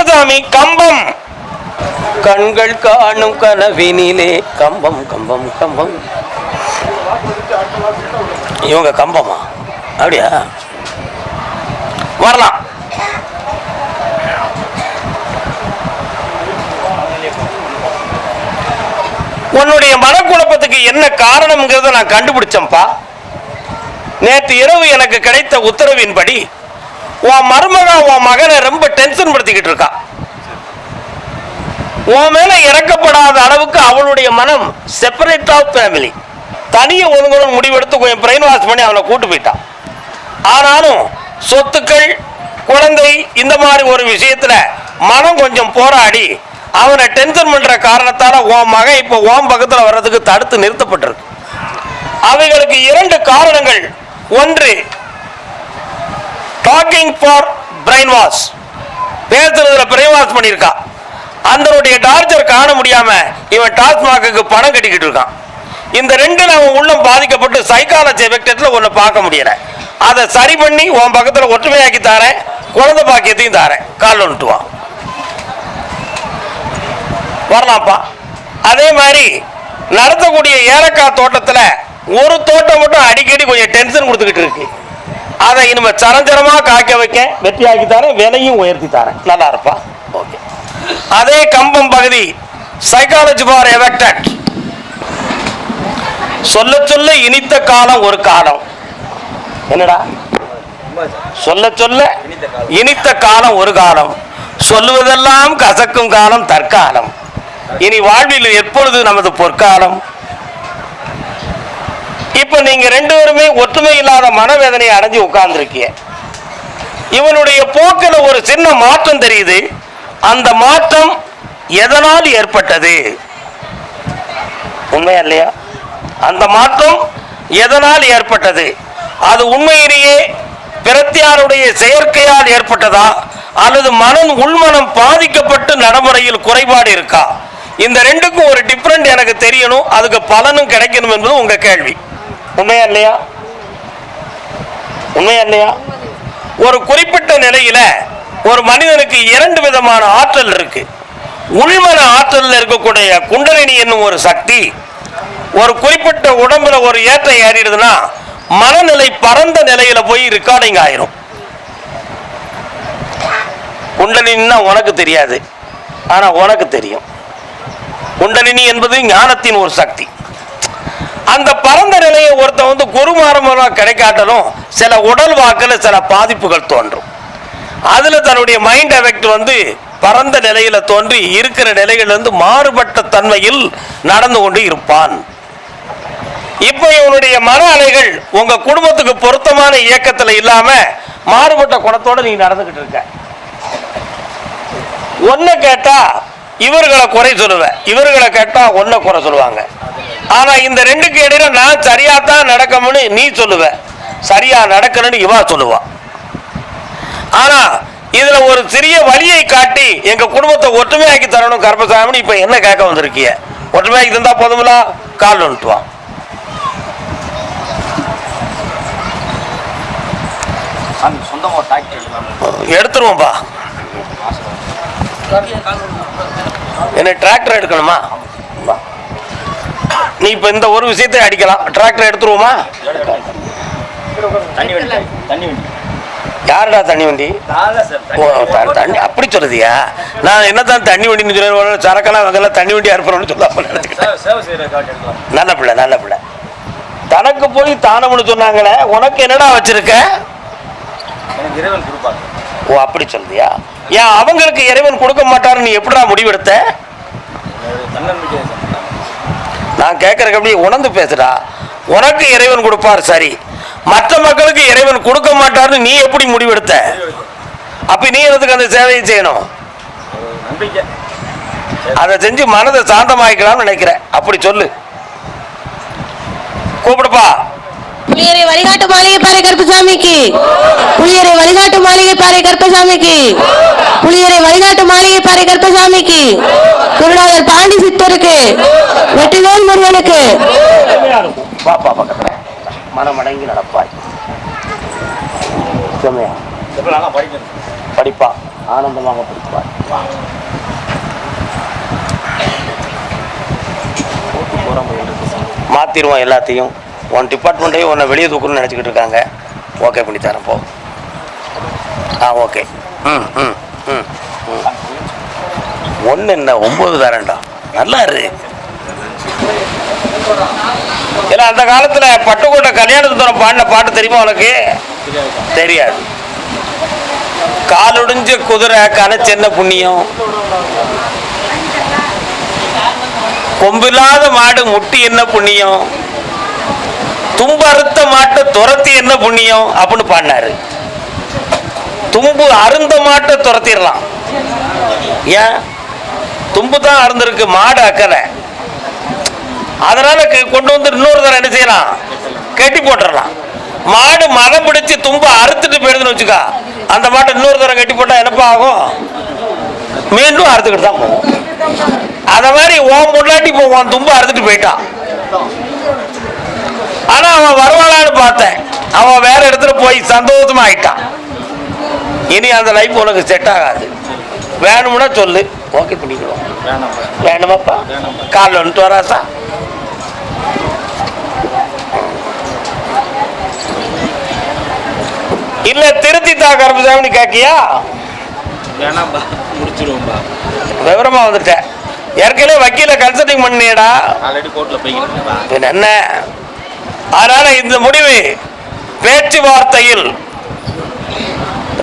கருப்பசாமி கம்பம். கண்கள் காணும் கனவினிலே கம்பம் கம்பம் கம்பம். இவங்க கம்பமா? அப்படியா? வரலாம். உன்னுடைய மனக்குழப்பத்துக்கு என்ன காரணம்ங்கிறத நான் கண்டுபிடிச்சேன்ப்பா. நேற்று இரவு எனக்கு கிடைத்த உத்தரவின்படி உன் மருமகா உன் மகனை ரொம்ப டென்ஷன் படுத்திக்கிட்டு இருக்கா. உன் மேல இறக்கப்படாத அளவுக்கு அவளுடைய மனம் செப்பரேட் ஆஃப் ஃபேமிலி, தனியே ஒழுங்கு முடிவெடுத்து கொஞ்சம் பிரெயின் வாஷ் பண்ணி அவனை கூட்டு போயிட்டான். ஆனாலும் சொத்துக்கள், குழந்தை, இந்த மாதிரி ஒரு விஷயத்துல மனம் கொஞ்சம் போராடி அவனை டென்ஷன் பண்ற காரணத்தால உன் மகன் இப்போ உன் பக்கத்தில் வர்றதுக்கு தடுத்து நிறுத்தப்பட்டிருக்கு. அவைகளுக்கு 2 காரணங்கள். ஒன்று, டாக்கிங் ஃபார் பிரெயின் வாஷ், பேசுறதுல பிரெயின் வாஷ் பண்ணியிருக்கா. அதனுடைய டார்ச்சர் காண முடியாம இவன் டாஸ்மாக்கு பணம் கட்டிக்கிட்டு இருக்கான். இந்த 2 அவன் உள்ளம் பாதிக்கப்பட்டு சைக்காலஜி எஃபெக்ட்ல ஒன்று பார்க்க முடியல. அதை சரி பண்ணி உன் பக்கத்தில் ஒற்றுமையாக்கி தாரேன், குழந்தை பாக்கியத்தையும் தாரேன். கால் ஒன்றுவான் வரலாம்ப்பா. அதே மாதிரி நடத்தக்கூடிய ஏலக்காய் தோட்டத்தில் ஒரு தோட்டம் மட்டும் அடிக்கடி கொஞ்சம் டென்ஷன் கொடுத்துக்கிட்டு இருக்கு. அதை இனிமே சரஞ்சரமா காய்க்க வைக்க வெற்றியாக்கி தரேன், விலையும் உயர்த்தி தரேன். நல்லா இருப்பா. ஓகே. அதே கம்பம் பகுதி சைக்காலஜி ஃபார் எஃபெக்டட். சொல்ல சொல்ல இனித்த காலம் ஒரு காலம். என்னடா சொல்ல சொல்ல இனித்த காலம் ஒரு காலம், சொல்லுவதெல்லாம் கசக்கும் காலம் தற்காலம். இனி வாழ்வில் எப்பொழுது நமது பொற்காலம். இப்ப நீங்க 2 பேருமே ஒற்றுமை இல்லாத மனவேதனையை அடைஞ்சு உட்கார்ந்துருக்கிய. இவனுடைய போக்கில் ஒரு சின்ன மாற்றம் தெரியுது. அந்த மாற்றம் எதனால் ஏற்பட்டது? உண்மையா இல்லையா? அந்த மாற்றம் எதனால் ஏற்பட்டது? அது உண்மையிலேயே பிரத்தியாருடைய செயற்கையால் ஏற்பட்டதா அல்லது உள்மனம் பாதிக்கப்பட்டு நடைமுறையில் குறைபாடு இருக்கா? இந்த 2க்கும் ஒரு டிஃபரண்ட் எனக்கு தெரியணும், அதுக்கு பலனும் கிடைக்கணும் என்பது உங்க கேள்வி. உண்மையா இல்லையா? உண்மையா இல்லையா? ஒரு குறிப்பிட்ட நிலையில ஒரு மனிதனுக்கு 2 விதமான ஆற்றல் இருக்கு. உள்மன ஆற்றல் இருக்கக்கூடிய குண்டலினி என்னும் ஒரு சக்தி ஒரு குறிப்பிட்ட உடம்புல ஒரு ஏற்றம் ஏறிடுதுன்னா மனநிலை பரந்த நிலையில போய் ரெக்கார்டிங் ஆயிரும். குண்டலினா உனக்கு தெரியாது, ஆனா உனக்கு தெரியும். குண்டலினி என்பது ஞானத்தின் ஒரு சக்தி. அந்த பரந்த நிலையை ஒருத்த குருமாரமாக கிடைக்காட்டலும் சில உடல் வாக்கில் சில பாதிப்புகள் தோன்றும். அதுல தன்னுடைய மைண்ட் எஃபெக்ட் பரந்த நிலையில தோன்றி இருக்கிற நிலையிலிருந்து மாறுபட்ட தன்மையில் நடந்து கொண்டு இருப்பான். இப்ப இவனுடைய மன அலைகள் உங்க குடும்பத்துக்கு பொருத்தமான இயக்கத்துல இல்லாம மாறுபட்ட குணத்தோட நீ நடந்துகிட்டு இருக்க. ஒன்ன கேட்டா இவர்களை குறை சொல்லுவ, இவர்களை கேட்டா ஒன்ன குறை சொல்லுவாங்க. ஆனா இந்த 2க்கு இடையில நான் சரியாத்தான் நடக்கணும்னு நீ சொல்லுவ, சரியா நடக்கணும்னு இவா சொல்லுவா. ஆனா இதுல ஒரு சிறிய வழியை காட்டி எங்க குடும்பத்தை ஒற்றுமையாக்கி தரணும் கருப்பசாமி, இப்ப என்ன கேட்க வந்திருக்கிய? ஒற்றுமையாக்கி தந்தா போதுங்களா? கால் வந்துட்டுவான். எடுத்துருவோம்பா. என்ன டிராக்டர் எடுக்கணுமா? நீ இப்ப இந்த ஒரு விஷயத்தை அடிக்கலாம். டிராக்டர் எடுத்துருவோமா? யாருடா தண்ணி வண்டி? தண்ணி அப்படி சொல்லுதியா? நான் என்னதான் தண்ணி வண்டின்னு சொல்ல, சரக்கெல்லாம் வங்கெல்லாம் தண்ணி வண்டியா இருப்போம்னு சொல்லாம நினைச்சுக்கிட்டேன். நல்ல பிள்ளை, நல்ல பிள்ளை. தனக்கு போய் தானம்னு சொன்னாங்களே, உனக்கு என்னடா வச்சிருக்க? ஓ அப்படி சொல்லுதியா? ஏன் அவங்களுக்கு இறைவன் கொடுக்க மாட்டாரு நீ எப்படிடா முடிவெடுத்த? நான் கேட்கறக்கு அப்படி உணர்ந்து பேசுடா. உனக்கு இறைவன் கொடுப்பார் சரி, மற்ற மக்களுக்கு இறைவன் கொடுக்க மாட்டாருன்னு நீ எப்படி முடிவெடுத்த? அப்ப நீ எதுக்கு அந்த சேவையை செய்யணும்? அதை செஞ்சு மனதை சாந்தமாக்கலாம்னு நினைக்கிறேன். அப்படி சொல்லு. கூப்பிடுப்பா. புளியரை வழிகாட்டு மாளிகை பாறை கருப்பசாமிக்கு, புளியரை வழிகாட்டு மாளிகை பாறை கருப்பசாமிக்கு, புளியரை வழிகாட்டு மாளிகை பாறை கருப்பசாமிக்கு, குருநாதர் பாண்டி சித்தருக்கு, வெற்றிவேல் முருகனுக்கு. பாப்பா பக்கத்துல மனமடங்கி நடப்பாய். படிப்பா ஆனந்தமாக படிப்பார். மாத்திருவோம் எல்லாத்தையும். உன் டிபார்ட்மெண்ட்டையும் உன்னை வெளியே தூக்கணும்னு நினச்சிக்கிட்டு இருக்காங்க. ஓகே பண்ணி தரேன் போ. ஓகே. ஒன்று என்ன 9 தரேன்டா. நல்லா இரு. இல்லை, அந்த காலத்தில் பட்டுக்கோட்டை கல்யாணத்துக்கு பாடின பாட்டு தெரியுமா உனக்கு? தெரியாது. காலொடிஞ்ச குதிரை கணச்சென்ன புண்ணியம், கொம்பில்லாத மாடு முட்டி என்ன புண்ணியம், தும்பு அறுத்த மாட்டை துரத்தி என்ன புண்ணியம் அப்படின்னு பாடினாரு. தும்பு அருந்த மாட்டை துரத்திடலாம். ஏன்? தும்பு தான் அருந்திருக்கு, மாடு அக்கலை. அதனால கொண்டு வந்து இன்னொரு தரம் என்ன செய்யலாம்? கட்டி போட்டுடலாம். மாடு மதம் பிடிச்சு தும்பு அறுத்துட்டு போயிடுதுன்னு வச்சுக்கா, அந்த மாட்டை இன்னொரு தரம் கட்டி போட்டா என்னப்பா ஆகும்? மீண்டும் அறுத்துக்கிட்டு தான் போவோம். அத மாதிரி ஓம் முன்னாடி போவான், தும்பு அறுத்துட்டு போயிட்டான். ஆனா அவன் வருவானான்னு பார்த்தேன், அவன் வேற இடத்துல போய் சந்தோஷமா ஆயிட்டான். இனி அந்த லைஃப் உனக்கு செட் ஆகாது. வேணும்னா சொல்லு, ஓகே பண்ணிக்கிறோம். வேணுமாப்பா? காலைல வந்துட்டு வராசா? இல்ல திருத்தி தா கருப்பசாமி கேக்கியா? விவரமா வந்துட்டேன். ஏற்கனவே வக்கீல கன்சல்டிங் பண்ணியடா. என்ன? அதனால இந்த முடிவு பேச்சுவார்த்தையில்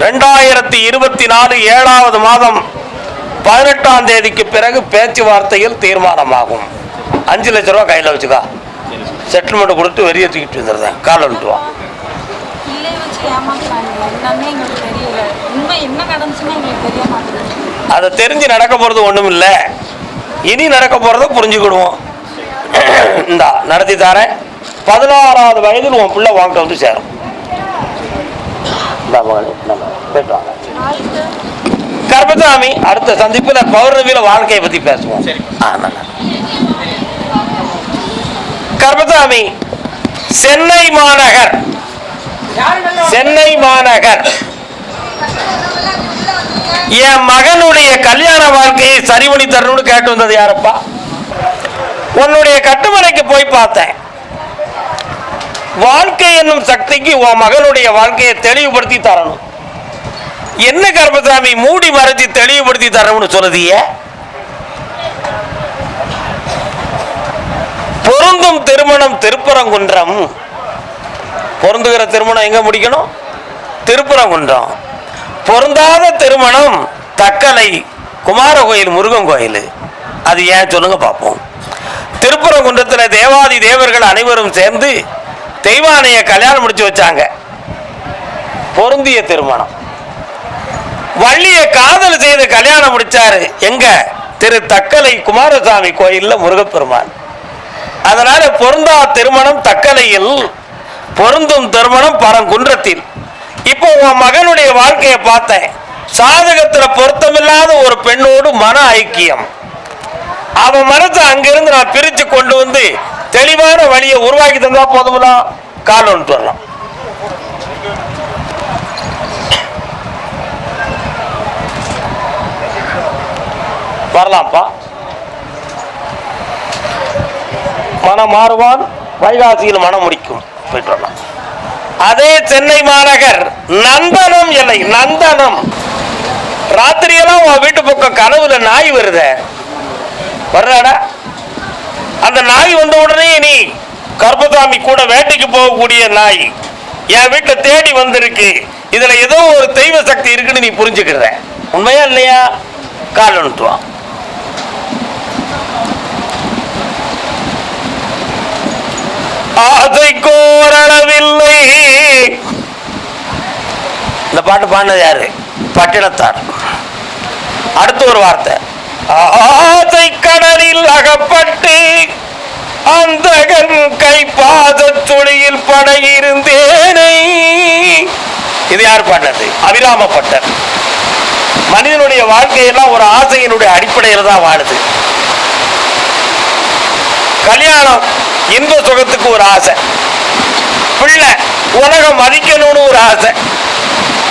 2024 7வது மாதம் 18ஆம் தேதிக்கு பிறகு பேச்சுவார்த்தையில் தீர்மானமாகும். 5 லட்ச ரூபா கையில் வச்சுக்கா, செட்டில்மெண்ட் கொடுத்து வெளியே தூக்கிட்டு வந்துடுறேன். காலை விட்டுவான். அதை தெரிஞ்சு நடக்க போறது ஒண்ணும் இல்லை. இனி நடக்க போறத புரிஞ்சுக்கிடுவோம். இந்தா நடத்தி தரேன். 16வது வயதில் உன் பிள்ளை வாங்கிட்டு வந்து சேரும். கருப்பசாமி, அடுத்த சந்திப்புல பௌர்ணமியில வாழ்க்கையை பத்தி பேசுவோம். கருப்பசாமி, சென்னை மாநகர் என் மகனுடைய கல்யாண வாழ்க்கையை சரி பண்ணி தரணும்னு கேட்டு வந்தது யாரப்பா? உன்னுடைய கட்டுமனைக்கு போய் பார்த்தேன். வாழ்க்கை என்னும் சக்திக்கு உன் மகனுடைய வாழ்க்கையை தெளிவுபடுத்தி தரணும். என்ன கருப்பசாமி மூடி மறைச்சி தெளிவுபடுத்தி தரணும்னு சொல்லுதிய? பொருந்தும் திருமணம் திருப்பரங்குன்றம். பொருந்துகிற திருமணம் எங்க முடிக்கணும்? திருப்பரங்குன்றம். பொருந்தாத திருமணம் தக்கலை குமார கோயில், முருகன் கோயில். அது ஏன் சொல்லுங்க பார்ப்போம். திருப்பரங்குன்றத்தில் தேவாதி தேவர்கள் அனைவரும் சேர்ந்து தெய்வானைய கல்யாணம் முடிச்சு வச்சாங்க. பொருந்திய திருமணம். வள்ளிய காதல் செய்து கல்யாணம் முடிச்சாரு எங்க? திரு தக்கலை குமாரசாமி கோயில்ல முருகப்பெருமான். அதனால பொருந்தா திருமணம் தக்கலையில், பொருந்தும் திருமணம் பரங்குன்றத்தில். இப்போ உன் மகனுடைய வாழ்க்கையை பார்த்தேன். சாதகத்துல பொருத்தமில்லாத ஒரு பெண்ணோடு மன ஐக்கியம். அவன் மனசை அங்கிருந்து நான் பிரிச்சு கொண்டு வந்து தெளிவான வழியை உருவாக்கி தந்தா போதும்னா கால் ஒன்று வரலாம். வரலாம்ப்பா. மனம் மாறுவான், வைகாசியில் மனம் முடிக்கும். போயிட்டு வரலாம். அதே சென்னை மாநகர் நந்தனம் எல்லை. நந்தனம் ராத்திரியெல்லாம் உன் வீட்டு பக்கம் கனவுல நாய் வருத வர்றாடா. அந்த நாய் வந்த உடனே நீ கருப்பசாமி கூட வேட்டைக்கு போகக்கூடிய நாய் என் வீட்டில் தேடி வந்திருக்கு, இதுல ஏதோ ஒரு தெய்வ சக்தி இருக்குன்னு நீ புரிஞ்சுக்கிற. உண்மையா இல்லையா? கால் அனுத்துவான். ஆசை கோரளவில்லை. இந்த பாட்டு பாடினது யாரு? பட்டினத்தார். அடுத்த ஒரு வார்த்தை, ஆசை கடலில் அகப்பட்டு அந்த கை பாத துளியில் படையிருந்தேனை. இது யார் பாடினது? அபிராமப்பட்டர். மனிதனுடைய வாழ்க்கையெல்லாம் ஒரு ஆசையினுடைய அடிப்படையில் தான் வாழுது. கல்யாணம் இன்ப சுகத்துக்கு ஒரு ஆசை, பிள்ளை உலகம் மதிக்கணும்னு ஒரு ஆசை,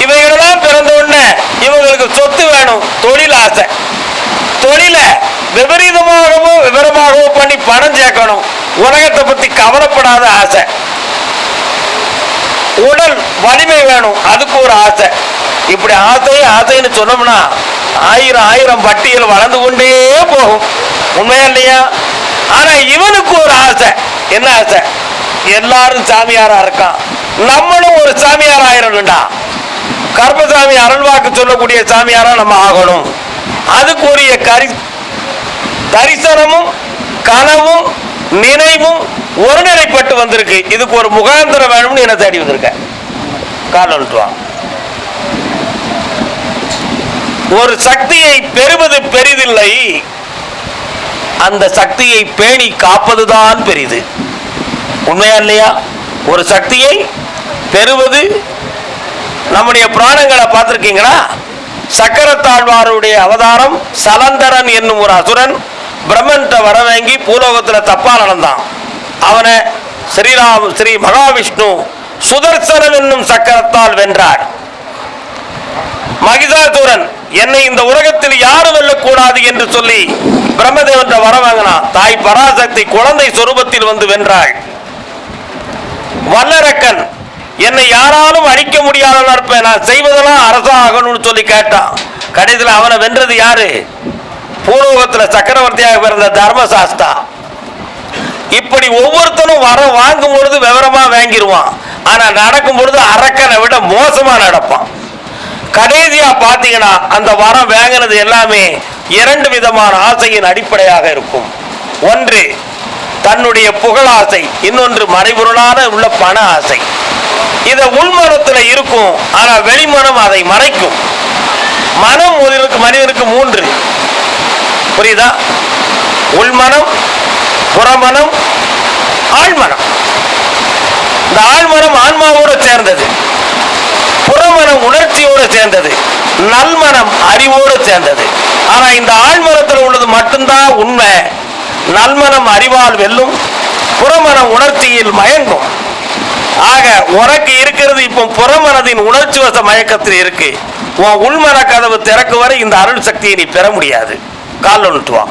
இவைகளெல்லாம் பிறந்த உடனே இவங்களுக்கு சொத்து வேணும், தொழில் ஆசை. தொழில விபரீதமாகவோ விவரமாகவோ பண்ணி பணம் சேர்க்கணும், உலகத்தை பத்தி கவலைப்படாத ஆசை. உடல் வலிமை வேணும், அதுக்கு ஒரு ஆசை. இப்படி ஆசைன்னு சொன்னோம்னா ஆயிரம் பட்டியல் வளர்ந்து கொண்டே போகும். உண்மையா இல்லையா? ஆனா இவனுக்கு ஒரு ஆசை. என்ன ஆசை? எல்லாரும் சாமியாரா இருக்கான், நம்மளும் ஒரு சாமியார் ஆயிரணும்டா. கருப்பசாமி அருள்வாக்கு சொல்லக்கூடிய சாமியாரா நம்ம ஆகணும். அதுக்கு உரிய தரிசனமும் கனவும் நினைவும் ஒருநிலைப்பட்டு வந்திருக்கு. இதுக்கு ஒரு முகாந்திரம் வேணும்னு என்ன தேடி வந்திருக்க. காலன்ட்டுவான். ஒரு சக்தியை பெறுவது பெரிதில்லை, அந்த சக்தியை பேணி காப்பதுதான் பெரிது. உண்மையா இல்லையா? ஒரு சக்தியை பெறுவது, நம்முடைய புராணங்களை பார்த்திருக்கீங்களா? சக்கரத்தாழ்வாருடைய அவதாரம் சலந்தரன் என்னும் ஒரு அசுரன் பிரம்மன்ட்ட வர வாங்கி பூலோகத்துல தப்பா நடந்தான். அவனை ஸ்ரீ மகாவிஷ்ணு சுதர்சனம் என்னும் சக்கரத்தால் வென்றார். மகிஷாசுரன் என்னை இந்த உலகத்தில் யாரும் வெல்லக்கூடாது என்று சொல்லி பிரம்மதேவன் வர வாங்கினான். தாய் பராசக்தி குழந்தை சொரூபத்தில் வந்து வென்றாள். வல்லரக்கன் என்னை யாராலும் அழிக்க முடியாத நடப்பேன், நான் செய்வதெல்லாம் அரசாகணும்னு சொல்லி கேட்டான். கடைசியில் அவனை வென்றது யாரு? பூலோகத்தில் சக்கரவர்த்தியாக பிறந்த தர்மசாஸ்தா. இப்படி ஒவ்வொருத்தனும் வர வாங்கும் பொழுது விவரமா வாங்கிடுவான், ஆனா நடக்கும் பொழுது அரக்கனை விட மோசமா நடப்பான். கடைசியா பாத்தீங்கன்னா அந்த வரம் வாங்கினது எல்லாமே இரண்டு விதமான ஆசையின் அடிப்படையாக இருக்கும். ஒன்று தன்னுடைய புகழாசை, இன்னொன்று மறைபொருளான உள்ள பண ஆசை. இத உள்மனத்துல இருக்கும், ஆனா வெளிமனம் அதை மறைக்கும். மனம் மனிதனுக்கு மூன்று, புரியுதா? உள்மனம், புறமனம், ஆழ்மனம். இந்த ஆழ்மனம் ஆன்மாவோட சேர்ந்தது, புறமனம் உணர்ச்சியோடு சேர்ந்தது, நல்மனம் அறிவோடு சேர்ந்தது. ஆனா இந்த ஆழ்மனத்தில் உள்ளது மட்டும்தான் உண்மை. நல்மனம் அறிவால் வெல்லும், புறமனம் உணர்ச்சியில் மயங்கும். ஆக உனக்கு இருக்கிறது இப்போ புறமனதின் உணர்ச்சி வச மயக்கத்தில் இருக்கு. உன் உள்மன கதவு திறக்கு வரை இந்த அருள் சக்தியை நீ பெற முடியாது. கால் ஒன்றுவா.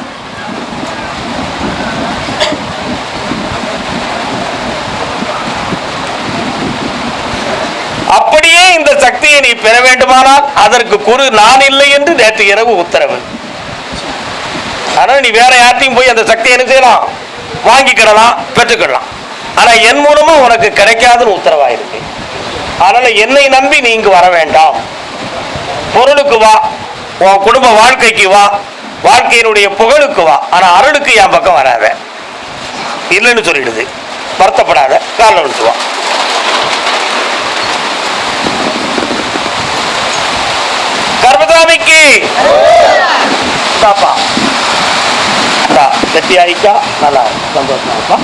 அப்படியே இந்த சக்தியை நீ பெற வேண்டுமானால் அதற்கு குரு நான் இல்லை என்று நேற்று இரவு உத்தரவு. ஆனா நீ வேற யார்ட்டையும் போய் அந்த சக்தியை என்ன செய்யலாம்? வாங்கிக்கிடலாம், பெற்றுக்கிடலாம். ஆனா என் மூலமா உனக்கு கிடைக்காதுன்னு உத்தரவாயிருக்கு. அதனால என்னை நம்பி நீ இங்கு வர வேண்டாம். பொருளுக்கு வா, உன் குடும்ப வாழ்க்கைக்கு வா, வாழ்க்கையினுடைய புகழுக்கு வா, ஆனா அருளுக்கு என் பக்கம் வராத இல்லைன்னு சொல்லிடுது. வருத்தப்படாத, கால வா. கர்மசாமிக்கு பாப்பா கெட்டி ஆயிக்கா, நல்லா சந்தோஷமா இருப்பா.